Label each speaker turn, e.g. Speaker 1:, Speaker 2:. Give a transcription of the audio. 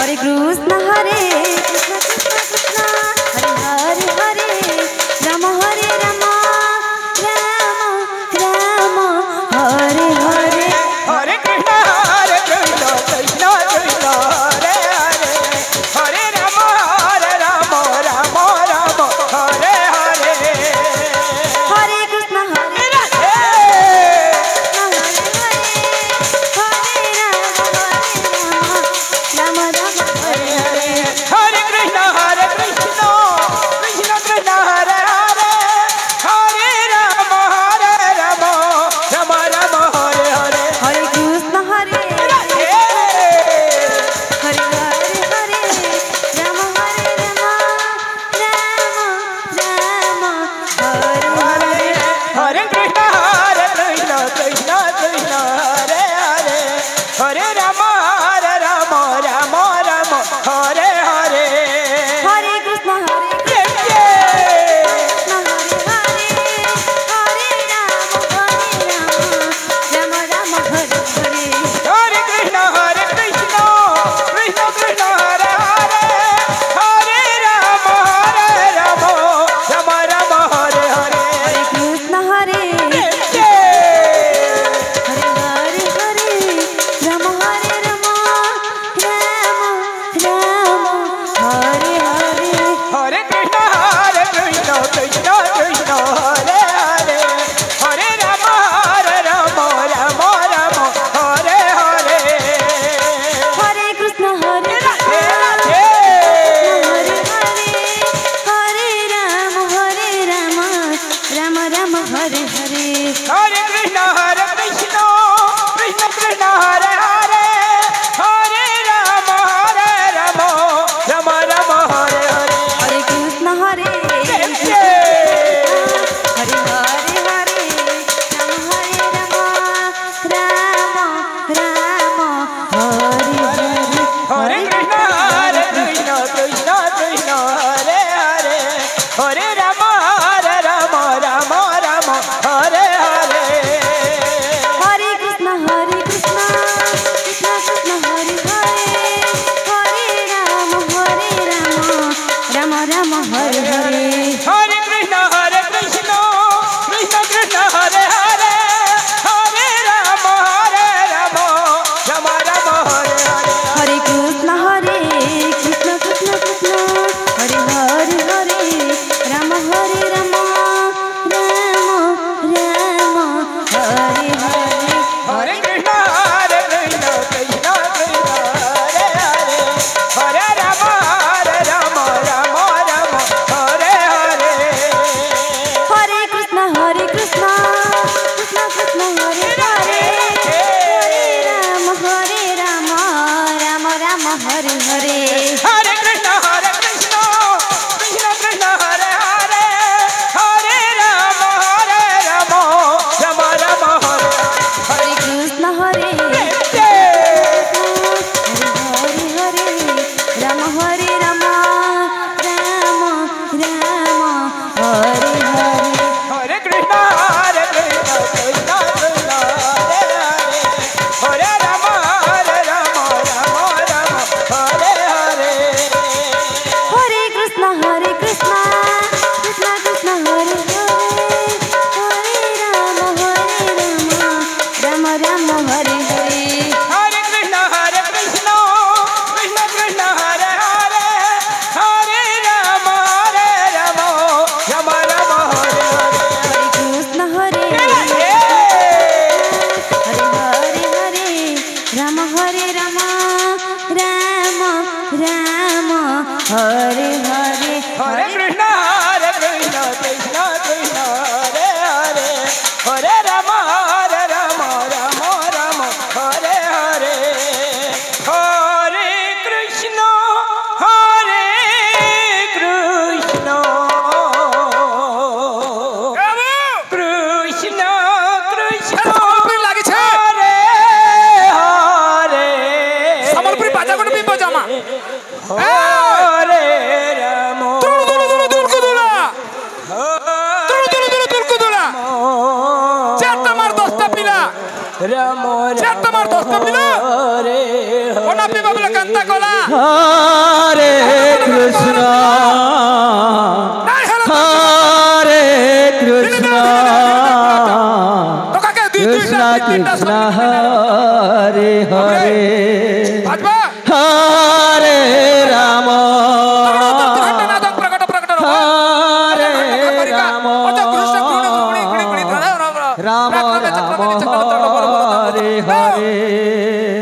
Speaker 1: हरे कृष्ण कृष्ण कृष्ण हरे हरे राम हरे राम राम राम हरे हरे
Speaker 2: हरे कृष्ण कृष्ण कृष्ण हरे हरे हरे राम राम राम हरे हरे
Speaker 1: हरे कृष्ण हरे राम राम हरे हरे
Speaker 2: हरे कृष्ण कृष्ण कृष्ण कृष्ण हरे हरे हरे राम राम राम हरे हरे
Speaker 1: हरे कृष्ण हरे हरे हरे हरे राम राम राम हरे हरे
Speaker 2: हरे कृष्ण कृष्ण कृष्ण हरे हरे हरे राम राम राम हरे हरे
Speaker 1: हरे कृष्ण हरे राम राम हरे हरे
Speaker 2: हरे कृष्ण कृष्ण कृष्ण कृष्ण हरे हरे हरे राम राम राम हरे हरे
Speaker 1: हरे कृष्ण हरे हरे हरे राम राम राम हरे हरे
Speaker 2: हरे कृष्ण कृष्ण कृष्ण हरे हरे हरे राम राम राम हरे हरे
Speaker 1: हरे कृष्ण हरे
Speaker 2: हरे
Speaker 1: हरे हरे राम राम राम हरे हरे
Speaker 2: हरे कृष्ण कृष्ण कृष्ण कृष्ण हरे हरे हरे राम राम राम हरे हरे
Speaker 1: हरे कृष्ण हरे
Speaker 2: हरे
Speaker 1: हरे हरे राम राम हरे हरे
Speaker 2: हरे कृष्ण कृष्ण कृष्ण हरे हरे हरे राम राम राम हरे हरे
Speaker 1: हरे कृष्ण कृष्ण कृष्ण हरे हरे राम राम राम हरे हरे
Speaker 2: हरे कृष्ण कृष्ण कृष्ण कृष्ण हरे हरे हरे राम राम हरे हरे
Speaker 1: हरे कृष्ण कृष्ण कृष्ण हरे हरे राम राम राम हरे हरे
Speaker 2: हरे कृष्ण कृष्ण कृष्ण हरे हरे हरे राम राम राम हरे हरे
Speaker 1: हरे कृष्ण कृष्ण कृष्ण हरे हरे राम राम राम हरे हरे
Speaker 2: हरे कृष्ण कृष्ण कृष्ण कृष्ण हरे हरे हरे राम राम राम हरे
Speaker 1: हरे कृष्ण हरे
Speaker 2: हरे
Speaker 1: हरे राम राम हरे हरे
Speaker 2: हरे कृष्ण कृष्ण कृष्ण कृष्ण हरे हरे हरे राम राम हरे हरे
Speaker 1: हरे कृष्ण कृष्ण कृष्ण हरे हरे राम राम हरे हरे
Speaker 2: हरे कृष्ण कृष्ण कृष्ण कृष्ण हरे हरे हरे राम राम हरे हरे
Speaker 1: हरे कृष्ण हरे
Speaker 2: हरे
Speaker 1: राम राम हरे हरे
Speaker 2: हरे कृष्ण कृष्ण कृष्ण हरे हरे हरे राम राम हरे हरे हरे कृष्ण कृष्ण कृष्ण कृष्ण हरे हरे
Speaker 3: সম্বলপুরি বাজা কোন পিম্প জামা
Speaker 2: हरे राम
Speaker 3: তুলকুদুলা চারটা মার 10টা পিলা
Speaker 2: राम
Speaker 3: চারটা মার 10টা পিলা
Speaker 2: हरे
Speaker 3: ওনা পিবা बोला कंता कोला
Speaker 2: हरे कृष्ण हरे कृष्ण
Speaker 3: तो काके
Speaker 2: कृष्ण कृष्ण हरे हरे
Speaker 3: आजबा
Speaker 2: हरे राम
Speaker 3: प्रकट प्रकट
Speaker 2: हरे राम राम राम हरे हरे